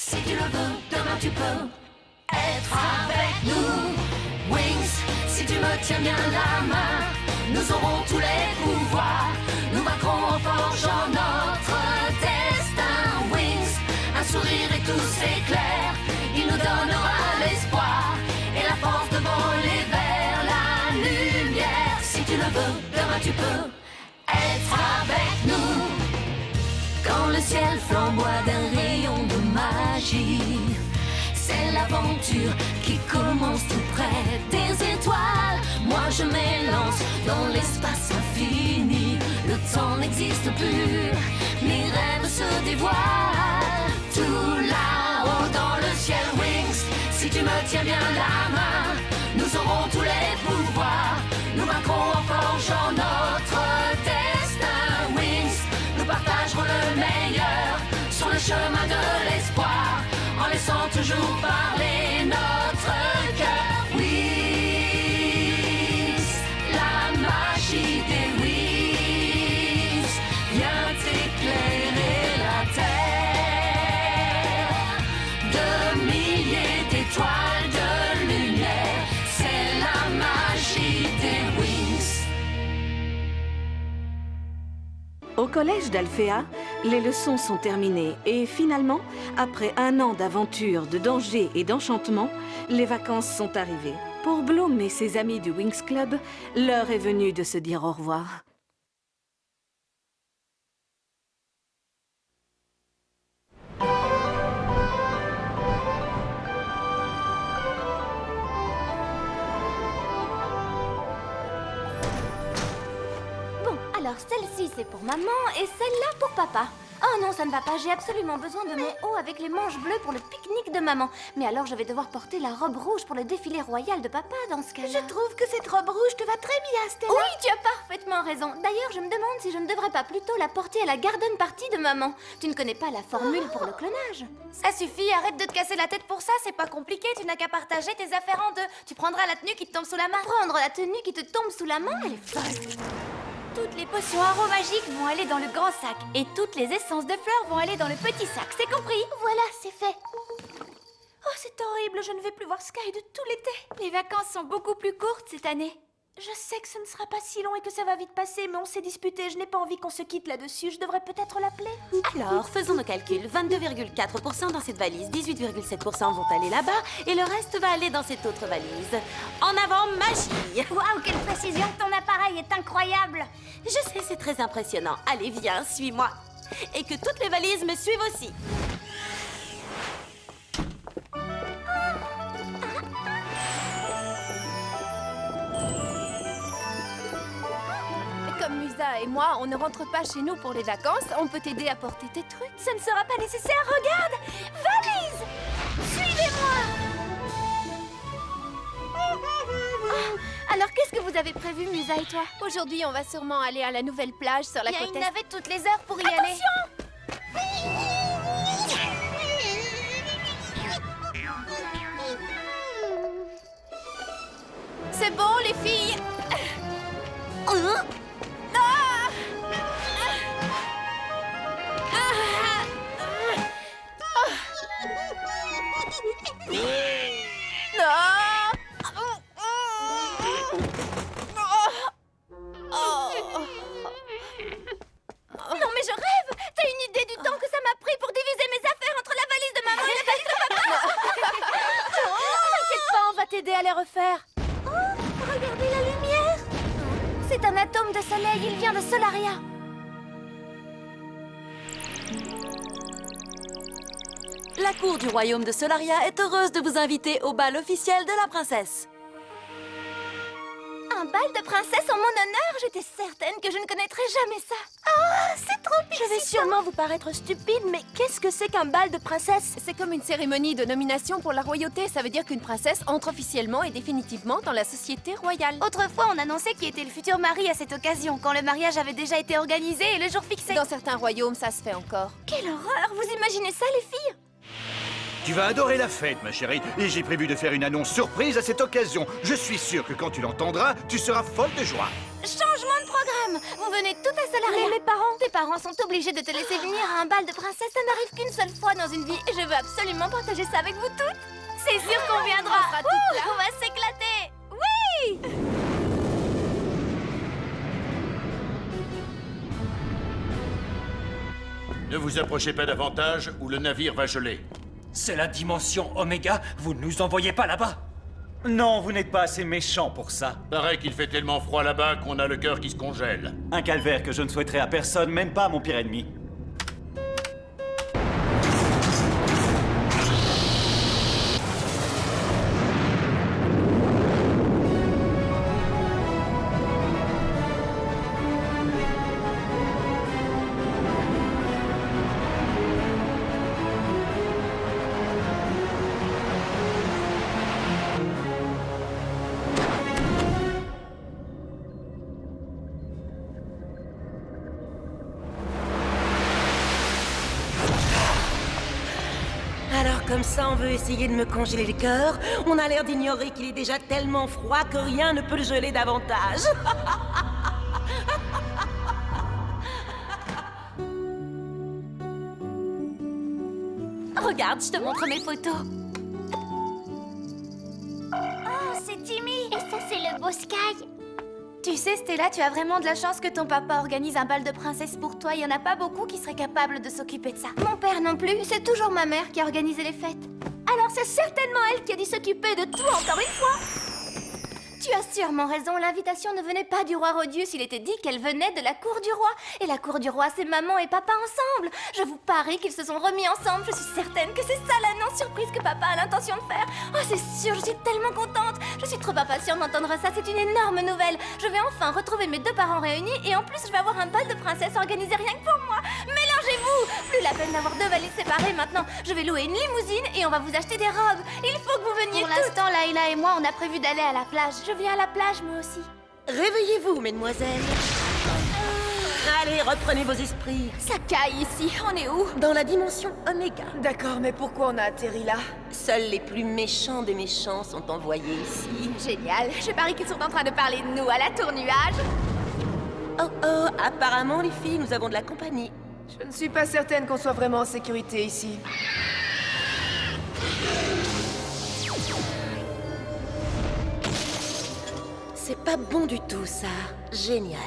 Si tu le veux, demain tu peux être avec nous. Wings, si tu me tiens bien la main, nous aurons tous les pouvoirs. Nous vaincrons en forgeant notre destin. Wings, un sourire et tout s'éclaire. Il nous donnera l'espoir et la force de voler vers la lumière. Si tu le veux, demain tu peux être avec nous. Quand le ciel flamboie d'un rayon de magie, c'est l'aventure qui commence tout près des étoiles. Moi je m'élance dans l'espace infini. Le temps n'existe plus, mes rêves se dévoilent. Tout là-haut dans le ciel, Wings, si tu me tiens bien la main, nous aurons tous les pouvoirs. Nous vaincrons en forgeant notre destin. Wings, nous partagerons le meilleur sur le chemin de l'espoir, en laissant toujours parler notre cœur. Wings, la magie des Wings vient éclairer la terre. De milliers d'étoiles de lumière, c'est la magie des Wings. Au collège d'Alphéa, les leçons sont terminées et finalement, après un an d'aventures, de dangers et d'enchantements, les vacances sont arrivées. Pour Bloom et ses amis du Wings Club, l'heure est venue de se dire au revoir. Bon, alors celle-ci c'est pour maman et celle-là pour papa. Oh non, ça ne va pas, j'ai absolument besoin de mon haut avec les manches bleues pour le pique-nique de maman. Mais alors je vais devoir porter la robe rouge pour le défilé royal de papa dans ce cas-là. Je trouve que cette robe rouge te va très bien, Stella. Oui, tu as parfaitement raison. D'ailleurs, je me demande si je ne devrais pas plutôt la porter à la garden party de maman. Tu ne connais pas la formule pour le clonage? Ça suffit, arrête de te casser la tête pour ça, c'est pas compliqué, tu n'as qu'à partager tes affaires en deux. Tu prendras la tenue qui te tombe sous la main. Prendre la tenue qui te tombe sous la main, elle est folle. Toutes les potions aromagiques vont aller dans le grand sac et toutes les essences de fleurs vont aller dans le petit sac, c'est compris? Voilà, c'est fait. Oh, c'est horrible, je ne vais plus voir Sky de tout l'été. Les vacances sont beaucoup plus courtes cette année. Je sais que ce ne sera pas si long et que ça va vite passer, mais on s'est disputé, je n'ai pas envie qu'on se quitte là-dessus. Je devrais peut-être l'appeler. Alors, faisons nos calculs. 22,4% dans cette valise, 18,7% vont aller là-bas, et le reste va aller dans cette autre valise. En avant, magie! Waouh, quelle précision, ton appareil est incroyable! Je sais, c'est très impressionnant. Allez, viens, suis-moi. Et que toutes les valises me suivent aussi. Comme Musa et moi, on ne rentre pas chez nous pour les vacances, on peut t'aider à porter tes trucs. Ça ne sera pas nécessaire, regarde! Valise! Suivez-moi! Alors, qu'est-ce que vous avez prévu, Musa et toi? Aujourd'hui, on va sûrement aller à la nouvelle plage sur la Il y a côte une est. navette toutes les heures pour y aller. C'est bon, les filles! Non, mais je rêve! T'as une idée du temps que ça m'a pris pour diviser mes affaires entre la valise de maman et la valise de papa? T'inquiète pas, on va t'aider à les refaire. Oh, regardez la lumière! C'est un atome de soleil, il vient de Solaria. La cour du royaume de Solaria est heureuse de vous inviter au bal officiel de la princesse. Un bal de princesse en mon honneur? J'étais certaine que je ne connaîtrais jamais ça. Oh, c'est trop excitant. Je vais sûrement vous paraître stupide, mais qu'est-ce que c'est qu'un bal de princesse? C'est comme une cérémonie de nomination pour la royauté. Ça veut dire qu'une princesse entre officiellement et définitivement dans la société royale. Autrefois, on annonçait qui était le futur mari à cette occasion, quand le mariage avait déjà été organisé et le jour fixé. Dans certains royaumes, ça se fait encore. Quelle horreur! Vous imaginez ça, les filles? Tu vas adorer la fête, ma chérie. Et j'ai prévu de faire une annonce surprise à cette occasion. Je suis sûr que quand tu l'entendras, tu seras folle de joie. Changement de programme! madame, vous venez tout à seul à rien. Mais mes parents... Tes parents sont obligés de te laisser venir à un bal de princesse. Ça n'arrive qu'une seule fois dans une vie et je veux absolument partager ça avec vous toutes. C'est sûr qu'on viendra. On sera toutes là. On va s'éclater. Oui. Ne vous approchez pas davantage ou le navire va geler. C'est la dimension Oméga, vous ne nous envoyez pas là-bas. Non, vous n'êtes pas assez méchant pour ça. Paraît qu'il fait tellement froid là-bas qu'on a le cœur qui se congèle. Un calvaire que je ne souhaiterais à personne, même pas à mon pire ennemi. Alors comme ça, on veut essayer de me congeler le cœur. On a l'air d'ignorer qu'il est déjà tellement froid que rien ne peut le geler davantage. Regarde, je te montre mes photos. Oh, c'est Timmy. Et ça, c'est le beau Sky. Tu sais, Stella, tu as vraiment de la chance que ton papa organise un bal de princesse pour toi. Il y en a pas beaucoup qui seraient capables de s'occuper de ça. Mon père non plus. C'est toujours ma mère qui a organisé les fêtes. Alors c'est certainement elle qui a dû s'occuper de tout encore une fois. Tu as sûrement raison, l'invitation ne venait pas du roi Rodius, il était dit qu'elle venait de la cour du roi. Et la cour du roi, c'est maman et papa ensemble. Je vous parie qu'ils se sont remis ensemble, je suis certaine que c'est ça l'annonce surprise que papa a l'intention de faire. Oh, c'est sûr, je suis tellement contente. Je suis trop impatiente d'entendre ça, c'est une énorme nouvelle. Je vais enfin retrouver mes deux parents réunis et en plus je vais avoir un bal de princesse organisé rien que pour moi. Mélangez-vous! Plus la peine d'avoir deux valises séparées maintenant. Je vais louer une limousine et on va vous acheter des robes. Il faut que vous veniez Pour toutes. l'instant, Layla et moi, on a prévu d'aller à la plage. Je viens à la plage, moi aussi. Réveillez-vous, mesdemoiselles. Allez, reprenez vos esprits. Ça caille ici, on est où? Dans la dimension Oméga. D'accord, mais pourquoi on a atterri là? Seuls les plus méchants des méchants sont envoyés ici. Génial, je parie qu'ils sont en train de parler de nous à la tour nuage. Oh oh, apparemment les filles, nous avons de la compagnie. Je ne suis pas certaine qu'on soit vraiment en sécurité ici. C'est pas bon du tout, ça. Génial.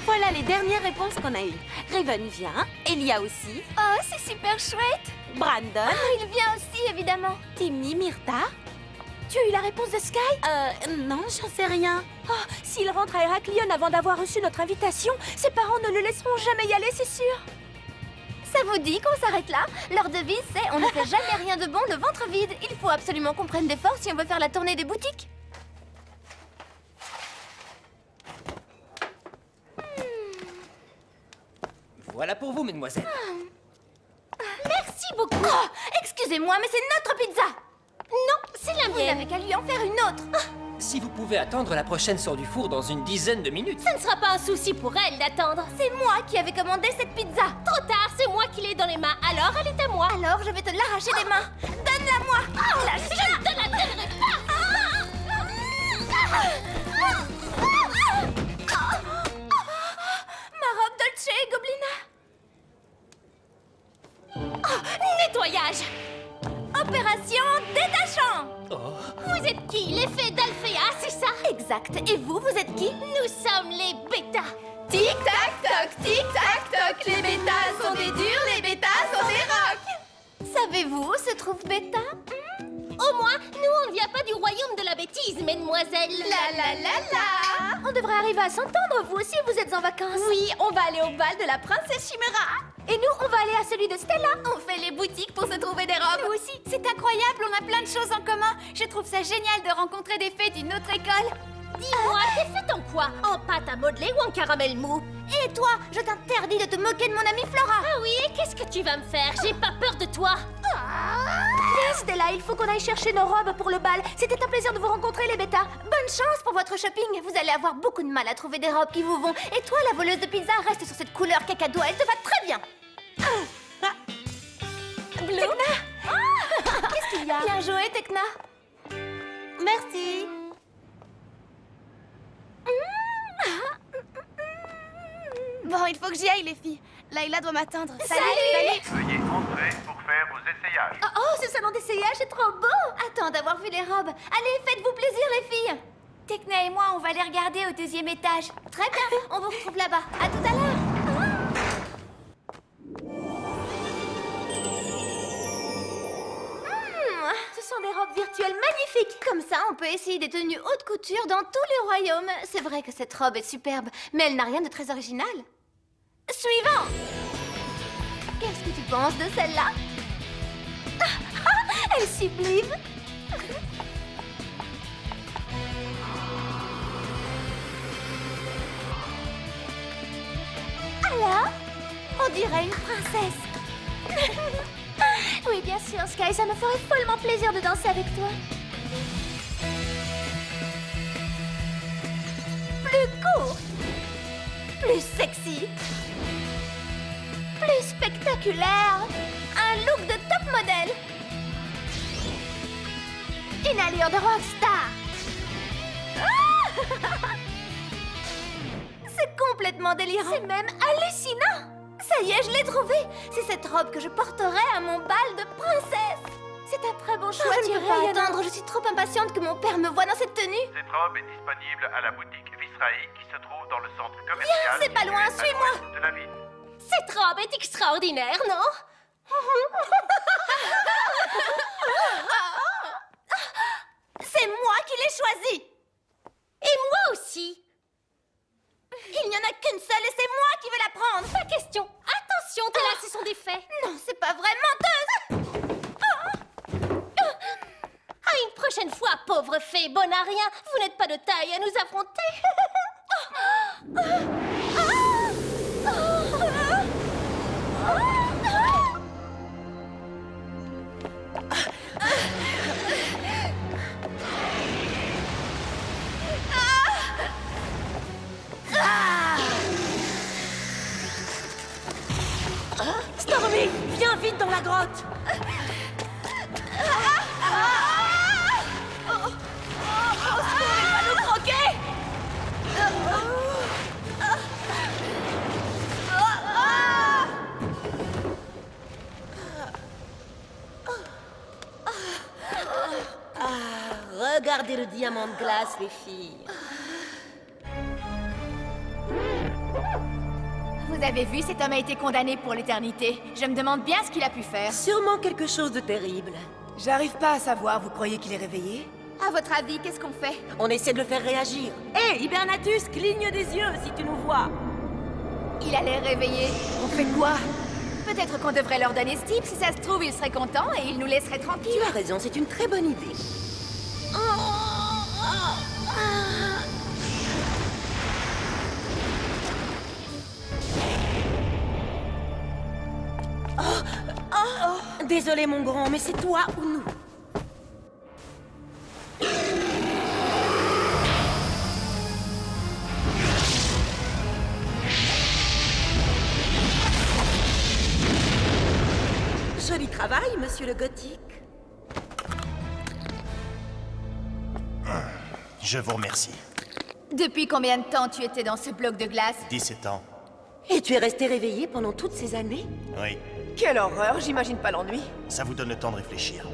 Voilà les dernières réponses qu'on a eues. Raven vient, Elia aussi, Oh, c'est super chouette. Brandon, Il vient aussi, évidemment. Timmy, Myrta. Tu as eu la réponse de Sky? Non, j'en sais rien. Oh, s'il rentre à Héraclion avant d'avoir reçu notre invitation, ses parents ne le laisseront jamais y aller, c'est sûr. Ça vous dit qu'on s'arrête là? Leur devise, c'est on ne fait jamais rien de bon le ventre vide. Il faut absolument qu'on prenne des forces si on veut faire la tournée des boutiques. Voilà pour vous, mesdemoiselles. Merci beaucoup. Oh, excusez-moi, mais c'est notre pizza. Non, c'est la mienne. Vous n'avez qu'à lui en faire une autre. Si vous pouvez attendre, la prochaine sort du four dans une dizaine de minutes. Ça ne sera pas un souci pour elle d'attendre. C'est moi qui avais commandé cette pizza. Trop tard, c'est moi qui l'ai dans les mains. Alors, elle est à moi. Alors, je vais te l'arracher des mains. Donne-la-moi. Je ne te la donnerai pas. Ma robe Dolce et Goblina. Nettoyage. Opération détachant. Vous êtes qui? Les fées d'Alphéa, c'est ça? Exact. Et vous, vous êtes qui? Nous sommes les bêtas. Tic-tac-toc, tic-tac-toc. Les bêtas sont des durs, les bêtas sont des rocs. Savez-vous où se trouve Bêta? Au moins, nous, on ne vient pas du royaume de la bêtise, mesdemoiselles. La la la la. On devrait arriver à s'entendre, vous aussi, vous êtes en vacances. Oui, on va aller au bal de la princesse Chimera. Et nous, on va aller à celui de Stella. On fait les boutiques pour se trouver des robes. Nous aussi. C'est incroyable, on a plein de choses en commun. Je trouve ça génial de rencontrer des fées d'une autre école. Dis-moi, t'es faite en quoi? En pâte à modeler ou en caramel mou? Et toi, je t'interdis de te moquer de mon amie Flora. Ah oui, et qu'est-ce que tu vas me faire? J'ai pas peur de toi. Viens, Stella, il faut qu'on aille chercher nos robes pour le bal. C'était un plaisir de vous rencontrer, les bêtas. Bonne chance pour votre shopping. Vous allez avoir beaucoup de mal à trouver des robes qui vous vont. Et toi, la voleuse de pizza, reste sur cette couleur cacado. Elle te va très bien. Blue? Qu'est-ce qu'il y a? Bien joué, Tekna. Merci. Bon, il faut que j'y aille, les filles. Layla doit m'attendre. Salut. Veuillez entrer pour faire vos essayages. Oh, ce salon d'essayage est trop beau. Attends d'avoir vu les robes. Allez, faites-vous plaisir, les filles. Tekna et moi, on va les regarder au 2e étage. Très bien, on vous retrouve là-bas. À tout à l'heure. Ce sont des robes virtuelles magnifiques. Comme ça, on peut essayer des tenues haute couture dans tous les royaumes. C'est vrai que cette robe est superbe, mais elle n'a rien de très original. Suivant. Qu'est-ce que tu penses de celle-là? Elle est sublime. Alors? On dirait une princesse. Oui, bien sûr, Sky, ça me ferait follement plaisir de danser avec toi. Plus court, plus sexy, plus spectaculaire, un look de top modèle, une allure de rockstar. C'est complètement délirant. C'est même hallucinant. Ça y est, je l'ai trouvée. C'est cette robe que je porterai à mon bal de princesse. C'est un très bon choix, je ne peux Thierry. pas attendre, je suis trop impatiente que mon père me voie dans cette tenue. Cette robe est disponible à la boutique Visraï qui se trouve dans le centre commercial. Viens, c'est pas loin, situé à suis-moi. l'ouest de la ville. Cette robe est extraordinaire, non? C'est moi qui l'ai choisie. Et moi aussi. Il n'y en a qu'une seule et c'est moi qui vais la prendre. Pas question. Attention, tes lacets sont défaits. Non, c'est pas vrai, menteuse. À une prochaine fois, pauvre fée, bonne à rien. Vous n'êtes pas de taille à nous affronter. Stormy, viens vite dans la grotte. Regardez le diamant de glace, les filles. Vous avez vu, cet homme a été condamné pour l'éternité. Je me demande bien ce qu'il a pu faire. Sûrement quelque chose de terrible. J'arrive pas à savoir, vous croyez qu'il est réveillé? À votre avis, qu'est-ce qu'on fait? On essaie de le faire réagir. Hé, Hibernatus, cligne des yeux si tu nous vois. Il a l'air réveillé. On fait quoi? Peut-être qu'on devrait leur donner ce type. Si ça se trouve, il serait content et il nous laisserait tranquilles. Tu as raison, c'est une très bonne idée. Désolé, mon grand, mais c'est toi ou nous. Joli travail, monsieur le gothique. Je vous remercie. Depuis combien de temps tu étais dans ce bloc de glace? 17 ans. Et tu es resté réveillé pendant toutes ces années? Oui. Quelle horreur, j'imagine pas l'ennui. Ça vous donne le temps de réfléchir.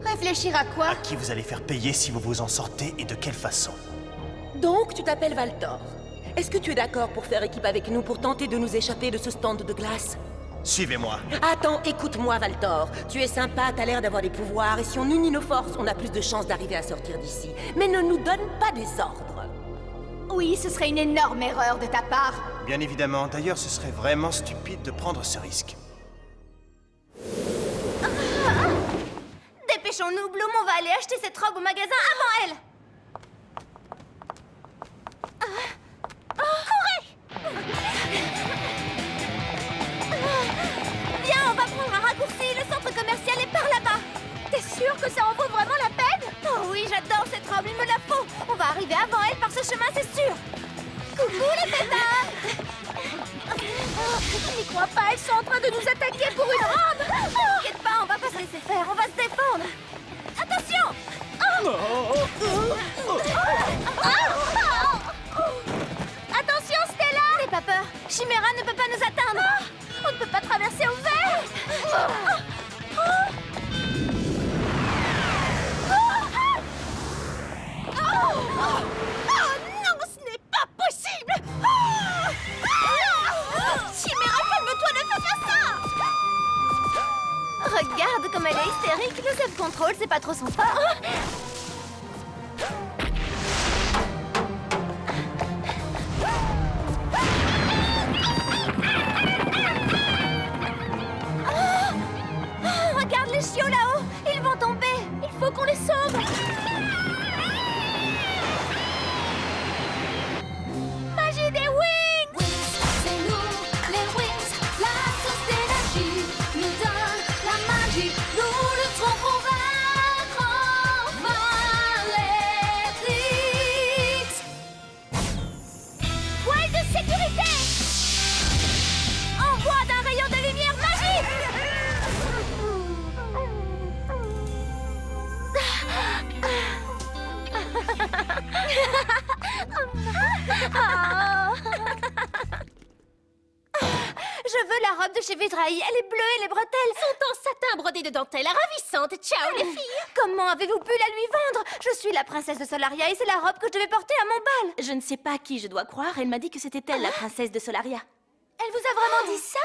Réfléchir à quoi? À qui vous allez faire payer si vous vous en sortez et de quelle façon? Donc, tu t'appelles Valtor. Est-ce que tu es d'accord pour faire équipe avec nous pour tenter de nous échapper de ce stand de glace? Suivez-moi. Attends, écoute-moi, Valtor. Tu es sympa, t'as l'air d'avoir des pouvoirs, et si on unit nos forces, on a plus de chances d'arriver à sortir d'ici. Mais ne nous donne pas des ordres. Oui, ce serait une énorme erreur de ta part. Bien évidemment, d'ailleurs, ce serait vraiment stupide de prendre ce risque. Dépêchons-nous, Bloom, on va aller acheter cette robe au magasin avant elle. Courez! Viens, on va prendre un raccourci, le centre commercial est par là-bas. T'es sûr que ça en vaut vraiment la peine? Oh oui, j'adore cette robe, il me la faut. On va arriver avant elle par ce chemin, c'est sûr. Coucou les pétards! N'y crois pas, elles sont en train de nous attaquer pour une robe! T'inquiète pas, on va pas se laisser faire, on va se défendre. Attention! Attention, Stella! N'aie pas peur, Chimera ne peut pas nous atteindre. On ne peut pas traverser au vert. Oh non, ce n'est pas possible. Chimera, calme-toi, ne fais pas ça. Regarde comme elle est hystérique. Le self-control, c'est pas trop son fort. Regarde les chiots là-haut. Ils vont tomber. Il faut qu'on les sauve. Magie des wings. C'est nous, les Wings, la source d'énergie nous donne la magie. Nous lutterons pour vaincre enfin les tricks. Voile de sécurité. Envoi d'un rayon de lumière magique. Je veux la robe de chez Vizrahi. Elle est bleue et les bretelles Sont en satin brodé de dentelle ravissante. Ciao les filles. Comment avez-vous pu la lui vendre? Je suis la princesse de Solaria et c'est la robe que je devais porter à mon bal. Je ne sais pas à qui je dois croire. Elle m'a dit que c'était elle, la princesse de Solaria. Elle vous a vraiment dit ça?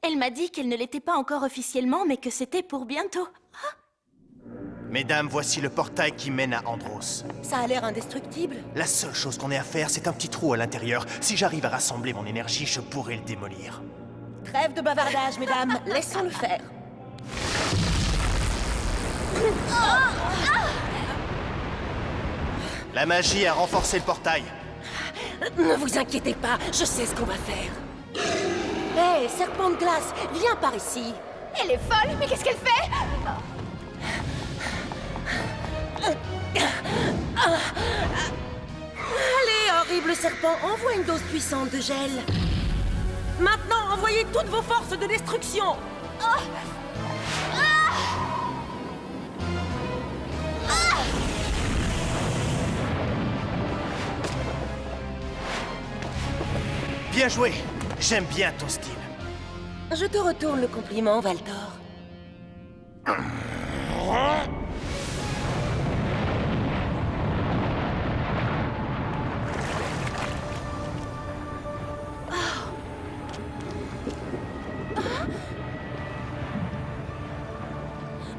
Elle m'a dit qu'elle ne l'était pas encore officiellement, mais que c'était pour bientôt. Mesdames, voici le portail qui mène à Andros. Ça a l'air indestructible. La seule chose qu'on ait à faire, c'est un petit trou à l'intérieur. Si j'arrive à rassembler mon énergie, je pourrai le démolir. Trêve de bavardage, mesdames. Laissons-le faire. La magie a renforcé le portail. Ne vous inquiétez pas, je sais ce qu'on va faire. Hé, serpent de glace, viens par ici. Elle est folle, mais qu'est-ce qu'elle fait? Allez, horrible serpent, envoie une dose puissante de gel. Maintenant, envoyez toutes vos forces de destruction. Bien joué. J'aime bien ton style. Je te retourne le compliment, Valtor.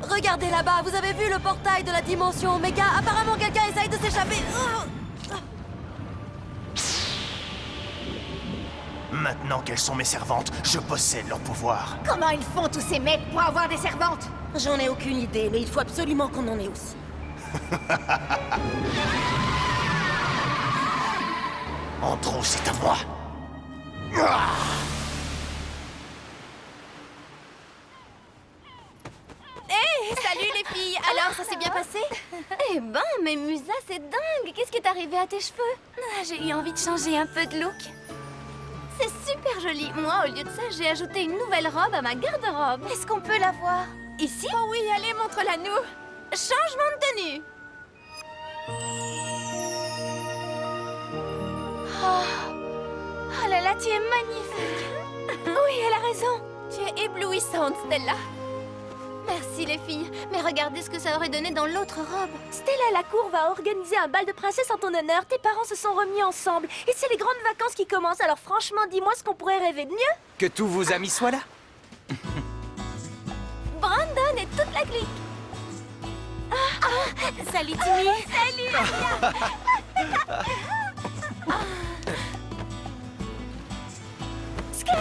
Regardez là-bas, vous avez vu le portail de la dimension Oméga? Apparemment, quelqu'un essaye de s'échapper. Maintenant qu'elles sont mes servantes, je possède leur pouvoir. Comment ils font tous ces mecs pour avoir des servantes? J'en ai aucune idée, mais il faut absolument qu'on en ait aussi. Andros, c'est à moi. Hé, salut les filles. Alors, ça s'est bien passé? Eh ben, mais Musa, c'est dingue. Qu'est-ce qui est arrivé à tes cheveux? J'ai eu envie de changer un peu de look. C'est super joli. Moi, au lieu de ça, j'ai ajouté une nouvelle robe à ma garde-robe. Est-ce qu'on peut la voir? Ici? Oh oui, allez, montre-la nous. Changement de tenue. Oh là là, tu es magnifique. Oui, elle a raison. Tu es éblouissante, Stella. Merci les filles. Mais regardez ce que ça aurait donné dans l'autre robe. Stella, la cour va organiser un bal de princesse en ton honneur. Tes parents se sont remis ensemble. Et c'est les grandes vacances qui commencent. Alors franchement, dis-moi ce qu'on pourrait rêver de mieux. Que tous vos amis soient là. Brandon et toute la clique. Salut, Timmy. Salut. Sky!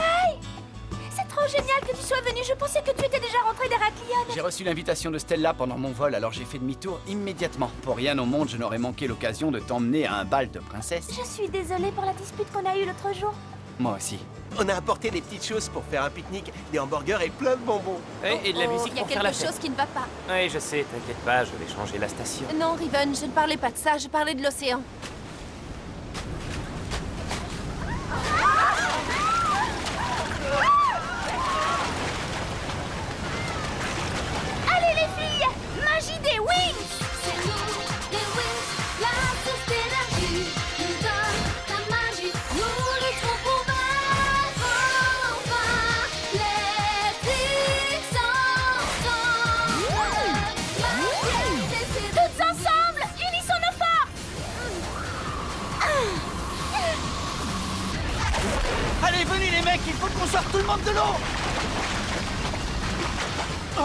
C'est trop génial que tu sois venu. Je pensais que tu étais déjà rentré d'Héraclion. J'ai reçu l'invitation de Stella pendant mon vol, alors j'ai fait demi-tour immédiatement. Pour rien au monde, je n'aurais manqué l'occasion de t'emmener à un bal de princesse. Je suis désolée pour la dispute qu'on a eue l'autre jour. Moi aussi. On a apporté des petites choses pour faire un pique-nique, des hamburgers et plein de bonbons. Et de la musique Il y a pour faire la quelque fête. chose qui ne va pas. Oui, je sais, t'inquiète pas, je vais changer la station. Non, Riven, je ne parlais pas de ça. Je parlais de l'océan. Allez les filles, magie des wings. C'est nous, les Wings, la source d'énergie nous donne la magie. Nous lutterons pour vaincre qu'on sorte tout le monde de l'eau! Au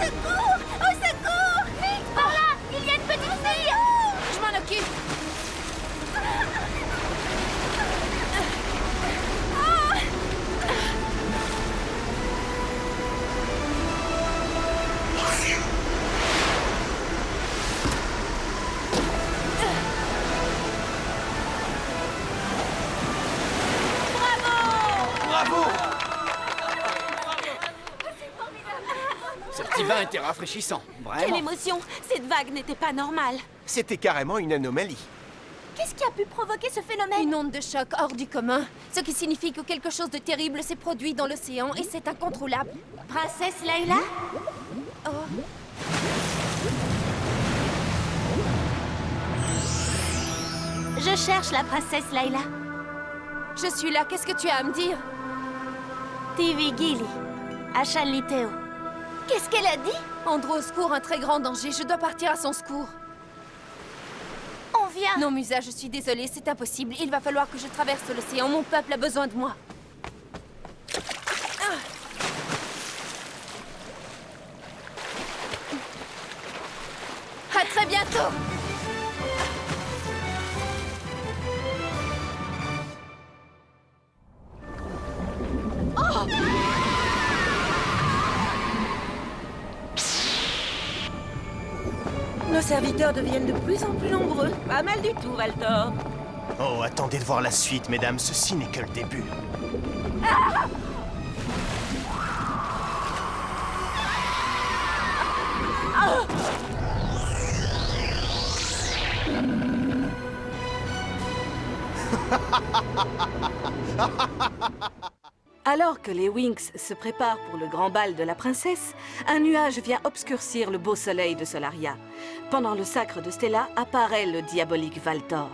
secours! Au secours! Vite, par là! Il y a une petite fille! Je m'en occupe. Bravo! Ce petit bain était rafraîchissant, Quelle vraiment. émotion! Cette vague n'était pas normale. C'était carrément une anomalie. Qu'est-ce qui a pu provoquer ce phénomène? Une onde de choc hors du commun. Ce qui signifie que quelque chose de terrible s'est produit dans l'océan et c'est incontrôlable. Princesse Layla? Je cherche la princesse Layla. Je suis là, qu'est-ce que tu as à me dire? Tivi Gili, Achaliteo. Qu'est-ce qu'elle a dit? Andros court un très grand danger, je dois partir à son secours. On vient. Non, Musa, je suis désolée, c'est impossible. Il va falloir que je traverse l'océan, mon peuple a besoin de moi. À très bientôt! Nos serviteurs deviennent de plus en plus nombreux. Pas mal du tout, Valtor. Oh, attendez de voir la suite, mesdames, ceci n'est que le début. Alors que les Winx se préparent pour le grand bal de la princesse, un nuage vient obscurcir le beau soleil de Solaria. Pendant le sacre de Stella, apparaît le diabolique Valtor.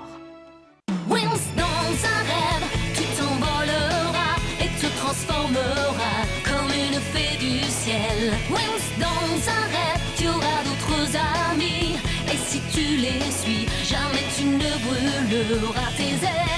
Winx, dans un rêve, tu t'envoleras et te transformeras comme une fée du ciel. Winx, dans un rêve, tu auras d'autres amis. Et si tu les suis, jamais tu ne brûleras tes ailes.